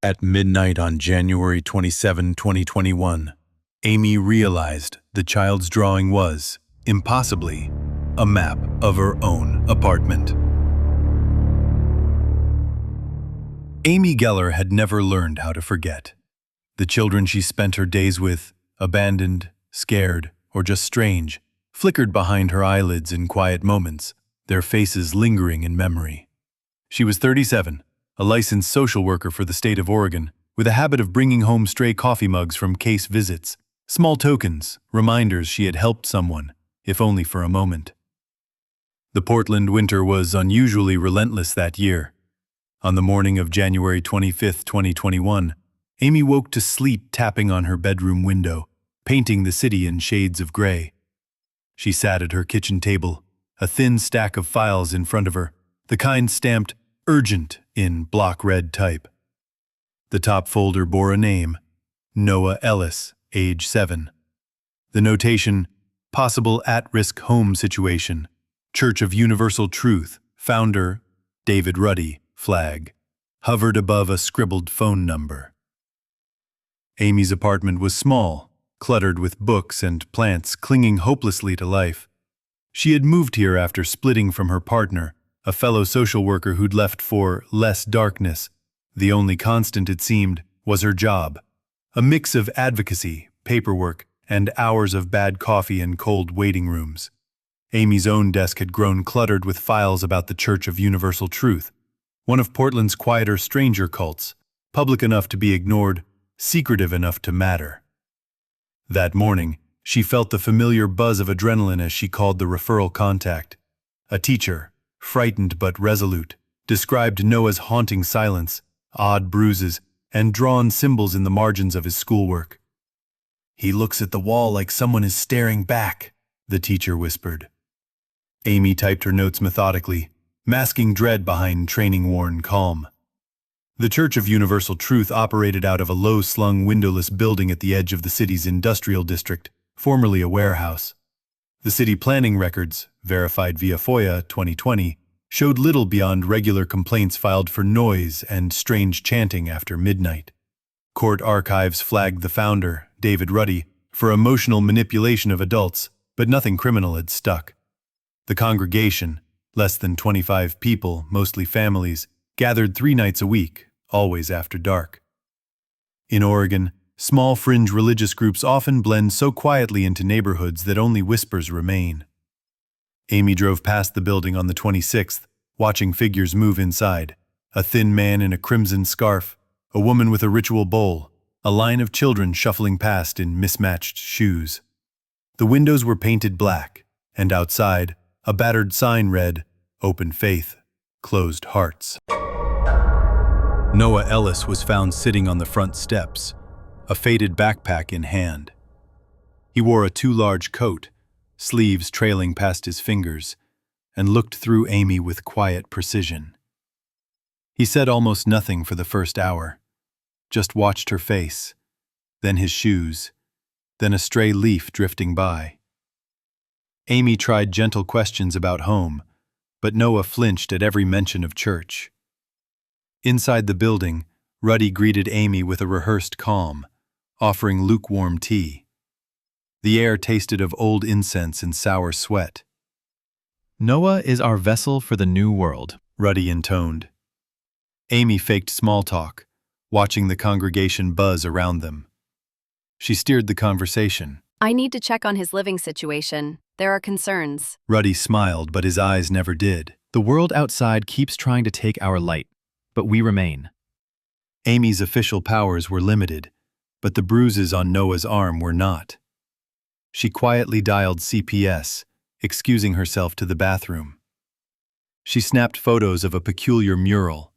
At midnight on January 27, 2021, Amy realized the child's drawing was, impossibly, a map of her own apartment. Amy Geller had never learned how to forget. The children she spent her days with, abandoned, scared, or just strange, flickered behind her eyelids in quiet moments, their faces lingering in memory. She was 37, a licensed social worker for the state of Oregon, with a habit of bringing home stray coffee mugs from case visits, small tokens, reminders she had helped someone, if only for a moment. The Portland winter was unusually relentless that year. On the morning of January 25, 2021, Amy woke to sleet tapping on her bedroom window, painting the city in shades of gray. She sat at her kitchen table, a thin stack of files in front of her, the kind stamped urgent in block red type. The top folder bore a name, Noah Ellis, age 7. The notation, possible at-risk home situation, Church of Universal Truth, founder, David Ruddy, flag, hovered above a scribbled phone number. Amy's apartment was small, cluttered with books and plants clinging hopelessly to life. She had moved here after splitting from her partner, a fellow social worker who'd left for less darkness. The only constant, it seemed, was her job. A mix of advocacy, paperwork, and hours of bad coffee and cold waiting rooms. Amy's own desk had grown cluttered with files about the Church of Universal Truth, one of Portland's quieter stranger cults, public enough to be ignored, secretive enough to matter. That morning, she felt the familiar buzz of adrenaline as she called the referral contact. A teacher, frightened but resolute, described Noah's haunting silence, odd bruises, and drawn symbols in the margins of his schoolwork. "He looks at the wall like someone is staring back," the teacher whispered. Amy typed her notes methodically, masking dread behind training-worn calm. The Church of Universal Truth operated out of a low-slung windowless building at the edge of the city's industrial district, formerly a warehouse. The city planning records, verified via FOIA 2020, showed little beyond regular complaints filed for noise and strange chanting after midnight. Court archives flagged the founder, David Ruddy, for emotional manipulation of adults, but nothing criminal had stuck. The congregation, less than 25 people, mostly families, gathered 3 nights a week, always after dark. In Oregon, small fringe religious groups often blend so quietly into neighborhoods that only whispers remain. Amy drove past the building on the 26th, watching figures move inside. A thin man in a crimson scarf, a woman with a ritual bowl, a line of children shuffling past in mismatched shoes. The windows were painted black, and outside, a battered sign read, "Open Faith, Closed Hearts." Noah Ellis was found sitting on the front steps, a faded backpack in hand. He wore a too large coat, sleeves trailing past his fingers, and looked through Amy with quiet precision. He said almost nothing for the first hour, just watched her face, then his shoes, then a stray leaf drifting by. Amy tried gentle questions about home, but Noah flinched at every mention of church. Inside the building, Ruddy greeted Amy with a rehearsed calm, offering lukewarm tea. The air tasted of old incense and sour sweat. "Noah is our vessel for the new world," Ruddy intoned. Amy faked small talk, watching the congregation buzz around them. She steered the conversation. "I need to check on his living situation. There are concerns." Ruddy smiled, but his eyes never did. "The world outside keeps trying to take our light, but we remain." Amy's official powers were limited, but the bruises on Noah's arm were not. She quietly dialed CPS, excusing herself to the bathroom. She snapped photos of a peculiar mural,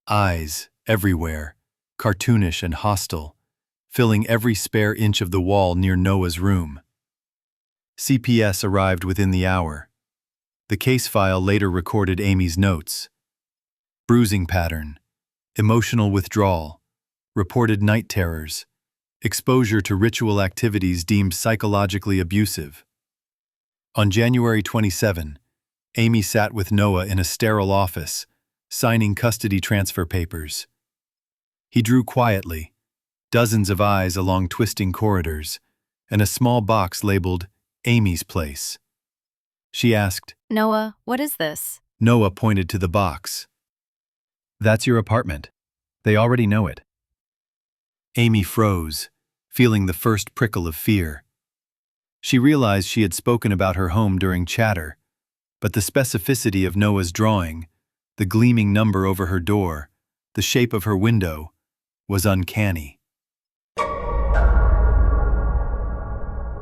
eyes everywhere, cartoonish and hostile, filling every spare inch of the wall near Noah's room. CPS arrived within the hour. The case file later recorded Amy's notes. Bruising pattern, emotional withdrawal, reported night terrors, exposure to ritual activities deemed psychologically abusive. On January 27, Amy sat with Noah in a sterile office, signing custody transfer papers. He drew quietly, dozens of eyes along twisting corridors, and a small box labeled Amy's Place. She asked, Noah, what is this? Noah pointed to the box. That's your apartment. They already know it. Amy froze, feeling the first prickle of fear. She realized she had spoken about her home during chatter, but the specificity of Noah's drawing, the gleaming number over her door, the shape of her window, was uncanny.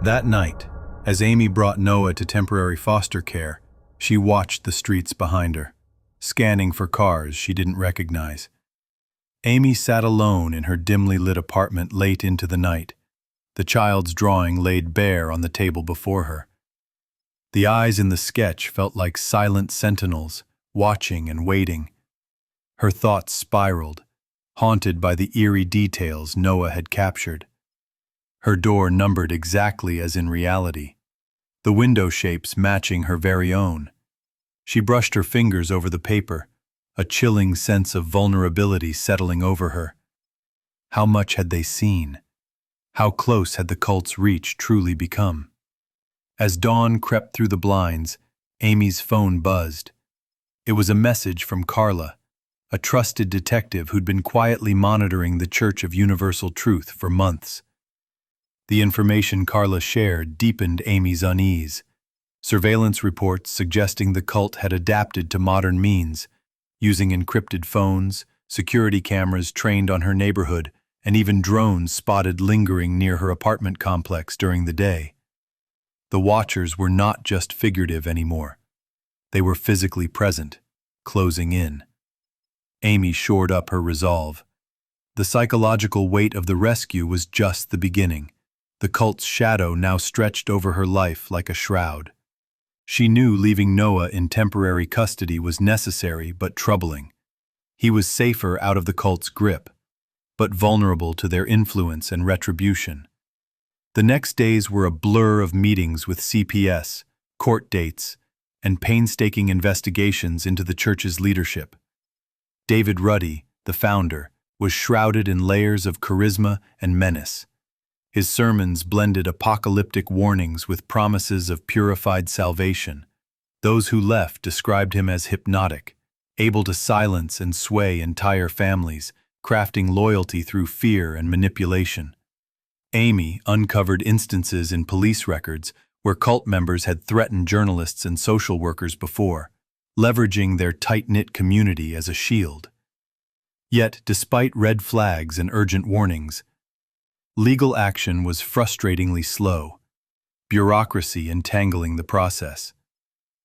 That night, as Amy brought Noah to temporary foster care, she watched the streets behind her, scanning for cars she didn't recognize. Amy sat alone in her dimly lit apartment late into the night, the child's drawing laid bare on the table before her. The eyes in the sketch felt like silent sentinels, watching and waiting. Her thoughts spiraled, haunted by the eerie details Noah had captured. Her door numbered exactly as in reality, the window shapes matching her very own. She brushed her fingers over the paper, a chilling sense of vulnerability settling over her. How much had they seen? How close had the cult's reach truly become? As dawn crept through the blinds, Amy's phone buzzed. It was a message from Carla, a trusted detective who'd been quietly monitoring the Church of Universal Truth for months. The information Carla shared deepened Amy's unease. Surveillance reports suggesting the cult had adapted to modern means, using encrypted phones, security cameras trained on her neighborhood, and even drones spotted lingering near her apartment complex during the day. The watchers were not just figurative anymore. They were physically present, closing in. Amy shored up her resolve. The psychological weight of the rescue was just the beginning. The cult's shadow now stretched over her life like a shroud. She knew leaving Noah in temporary custody was necessary but troubling. He was safer out of the cult's grip, but vulnerable to their influence and retribution. The next days were a blur of meetings with CPS, court dates, and painstaking investigations into the church's leadership. David Ruddy, the founder, was shrouded in layers of charisma and menace. His sermons blended apocalyptic warnings with promises of purified salvation. Those who left described him as hypnotic, able to silence and sway entire families, crafting loyalty through fear and manipulation. Amy uncovered instances in police records where cult members had threatened journalists and social workers before, leveraging their tight-knit community as a shield. Yet, despite red flags and urgent warnings, legal action was frustratingly slow, bureaucracy entangling the process.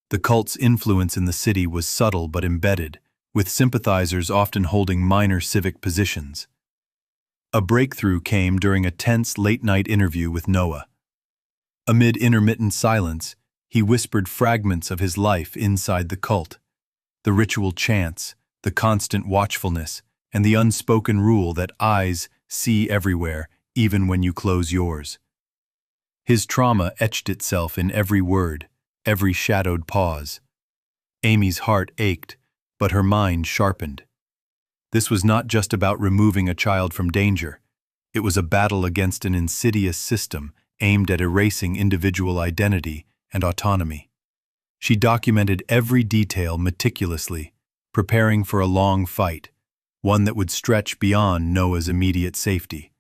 The cult's influence in the city was subtle but embedded, with sympathizers often holding minor civic positions. A breakthrough came during a tense late-night interview with Noah. Amid intermittent silence, he whispered fragments of his life inside the cult, the ritual chants, the constant watchfulness, and the unspoken rule that eyes see everywhere, even when you close yours. His trauma etched itself in every word, every shadowed pause. Amy's heart ached, but her mind sharpened. This was not just about removing a child from danger. It was a battle against an insidious system aimed at erasing individual identity and autonomy. She documented every detail meticulously, preparing for a long fight, one that would stretch beyond Noah's immediate safety.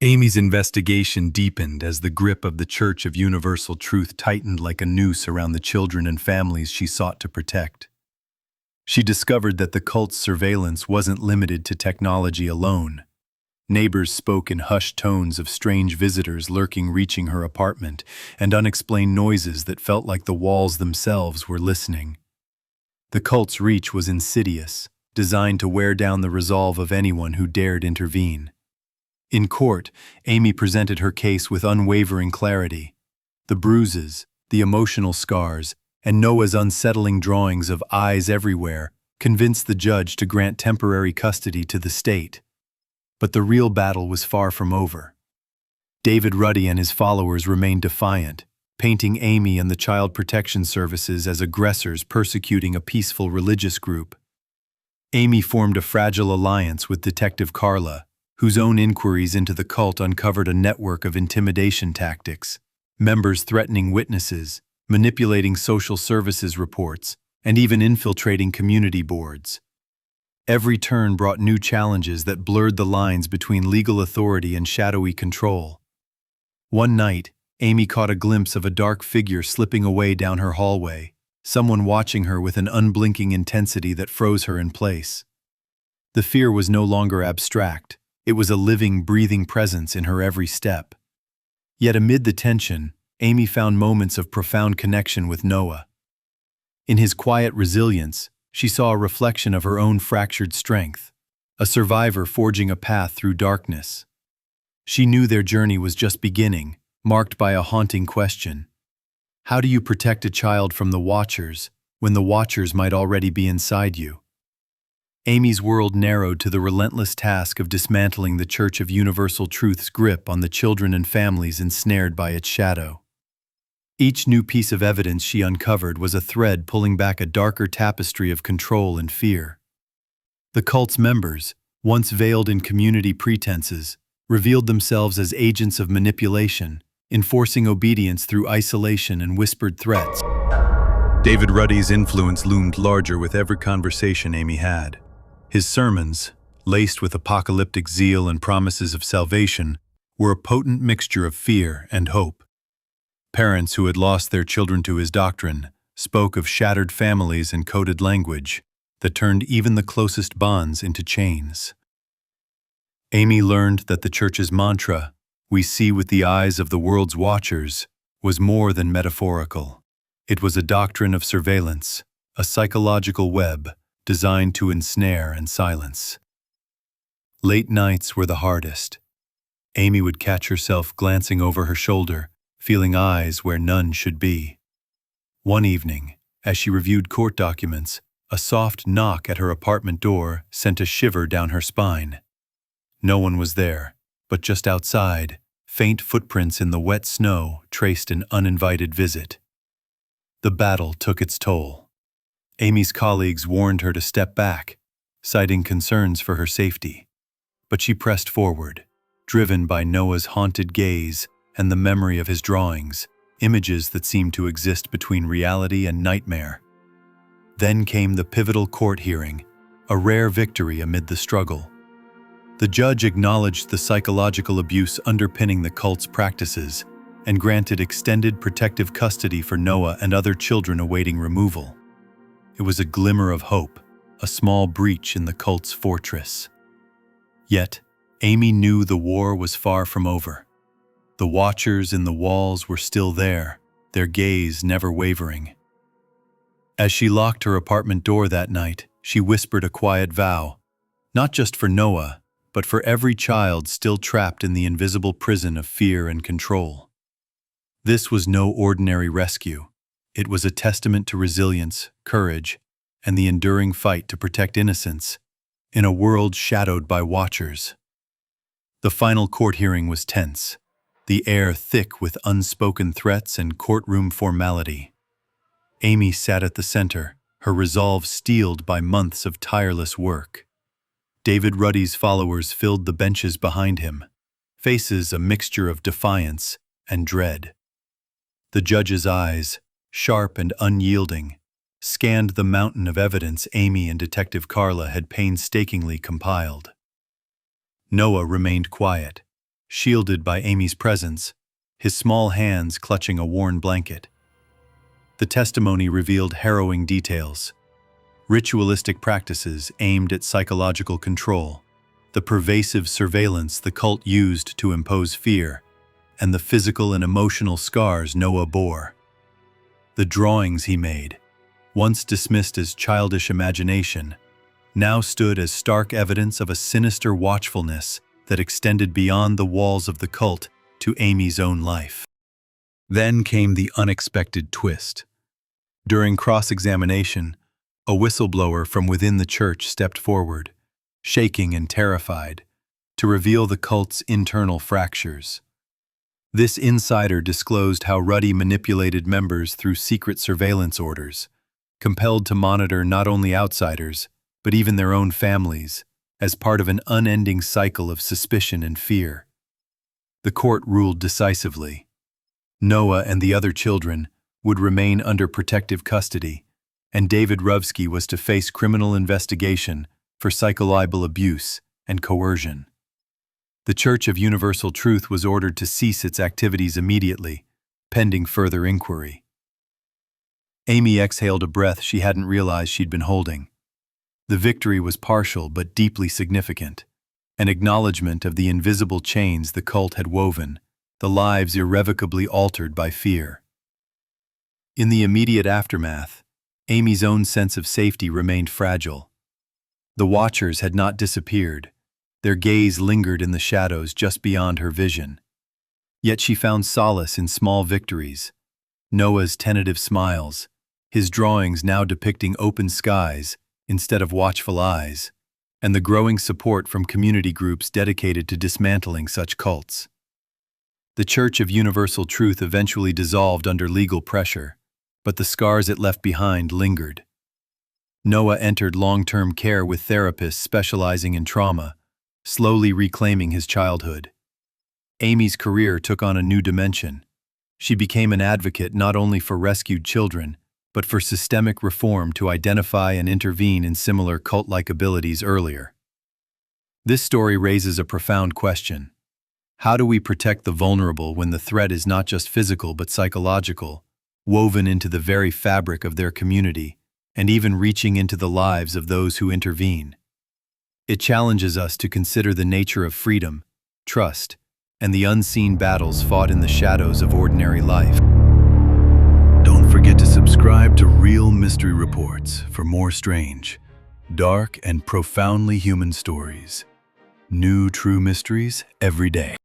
Amy's investigation deepened as the grip of the Church of Universal Truth tightened like a noose around the children and families she sought to protect. She discovered that the cult's surveillance wasn't limited to technology alone. Neighbors spoke in hushed tones of strange visitors reaching her apartment, and unexplained noises that felt like the walls themselves were listening. The cult's reach was insidious, designed to wear down the resolve of anyone who dared intervene. In court, Amy presented her case with unwavering clarity. The bruises, the emotional scars, and Noah's unsettling drawings of eyes everywhere convinced the judge to grant temporary custody to the state. But the real battle was far from over. David Ruddy and his followers remained defiant, painting Amy and the Child Protection Services as aggressors persecuting a peaceful religious group. Amy formed a fragile alliance with Detective Carla, whose own inquiries into the cult uncovered a network of intimidation tactics, members threatening witnesses, manipulating social services reports, and even infiltrating community boards. Every turn brought new challenges that blurred the lines between legal authority and shadowy control. One night, Amy caught a glimpse of a dark figure slipping away down her hallway, someone watching her with an unblinking intensity that froze her in place. The fear was no longer abstract. It was a living, breathing presence in her every step. Yet amid the tension, Amy found moments of profound connection with Noah. In his quiet resilience, she saw a reflection of her own fractured strength, a survivor forging a path through darkness. She knew their journey was just beginning, marked by a haunting question. How do you protect a child from the Watchers when the Watchers might already be inside you? Amy's world narrowed to the relentless task of dismantling the Church of Universal Truth's grip on the children and families ensnared by its shadow. Each new piece of evidence she uncovered was a thread pulling back a darker tapestry of control and fear. The cult's members, once veiled in community pretenses, revealed themselves as agents of manipulation, enforcing obedience through isolation and whispered threats. David Ruddy's influence loomed larger with every conversation Amy had. His sermons, laced with apocalyptic zeal and promises of salvation, were a potent mixture of fear and hope. Parents who had lost their children to his doctrine spoke of shattered families and coded language that turned even the closest bonds into chains. Amy learned that the Church's mantra, "We see with the eyes of the world's watchers," was more than metaphorical. It was a doctrine of surveillance, a psychological web designed to ensnare and silence. Late nights were the hardest. Amy would catch herself glancing over her shoulder, feeling eyes where none should be. One evening, as she reviewed court documents, a soft knock at her apartment door sent a shiver down her spine. No one was there, but just outside, faint footprints in the wet snow traced an uninvited visit. The battle took its toll. Amy's colleagues warned her to step back, citing concerns for her safety. But she pressed forward, driven by Noah's haunted gaze and the memory of his drawings, images that seemed to exist between reality and nightmare. Then came the pivotal court hearing, a rare victory amid the struggle. The judge acknowledged the psychological abuse underpinning the cult's practices and granted extended protective custody for Noah and other children awaiting removal. It was a glimmer of hope, a small breach in the cult's fortress. Yet, Amy knew the war was far from over. The Watchers in the walls were still there, their gaze never wavering. As she locked her apartment door that night, she whispered a quiet vow, not just for Noah, but for every child still trapped in the invisible prison of fear and control. This was no ordinary rescue. It was a testament to resilience, courage, and the enduring fight to protect innocence in a world shadowed by Watchers. The final court hearing was tense, the air thick with unspoken threats and courtroom formality. Amy sat at the center, her resolve steeled by months of tireless work. David Ruddy's followers filled the benches behind him, faces a mixture of defiance and dread. The judge's eyes, sharp and unyielding, scanned the mountain of evidence Amy and Detective Carla had painstakingly compiled. Noah remained quiet, shielded by Amy's presence, his small hands clutching a worn blanket. The testimony revealed harrowing details. Ritualistic practices aimed at psychological control, the pervasive surveillance the cult used to impose fear, and the physical and emotional scars Noah bore. The drawings he made, once dismissed as childish imagination, now stood as stark evidence of a sinister watchfulness that extended beyond the walls of the cult to Amy's own life. Then came the unexpected twist. During cross-examination, a whistleblower from within the church stepped forward, shaking and terrified, to reveal the cult's internal fractures. This insider disclosed how Ruddy manipulated members through secret surveillance orders, compelled to monitor not only outsiders, but even their own families, as part of an unending cycle of suspicion and fear. The court ruled decisively. Noah and the other children would remain under protective custody, and David Rovsky was to face criminal investigation for psychological abuse and coercion. The Church of Universal Truth was ordered to cease its activities immediately, pending further inquiry. Amy exhaled a breath she hadn't realized she'd been holding. The victory was partial but deeply significant, an acknowledgement of the invisible chains the cult had woven, the lives irrevocably altered by fear. In the immediate aftermath, Amy's own sense of safety remained fragile. The Watchers had not disappeared. Their gaze lingered in the shadows just beyond her vision. Yet she found solace in small victories. Noah's tentative smiles, his drawings now depicting open skies instead of watchful eyes, and the growing support from community groups dedicated to dismantling such cults. The Church of Universal Truth eventually dissolved under legal pressure, but the scars it left behind lingered. Noah entered long-term care with therapists specializing in trauma, slowly reclaiming his childhood. Amy's career took on a new dimension. She became an advocate not only for rescued children, but for systemic reform to identify and intervene in similar cult-like abilities earlier. This story raises a profound question. How do we protect the vulnerable when the threat is not just physical but psychological, woven into the very fabric of their community, and even reaching into the lives of those who intervene? It challenges us to consider the nature of freedom, trust, and the unseen battles fought in the shadows of ordinary life. Don't forget to subscribe to Real Mystery Reports for more strange, dark, and profoundly human stories. New true mysteries every day.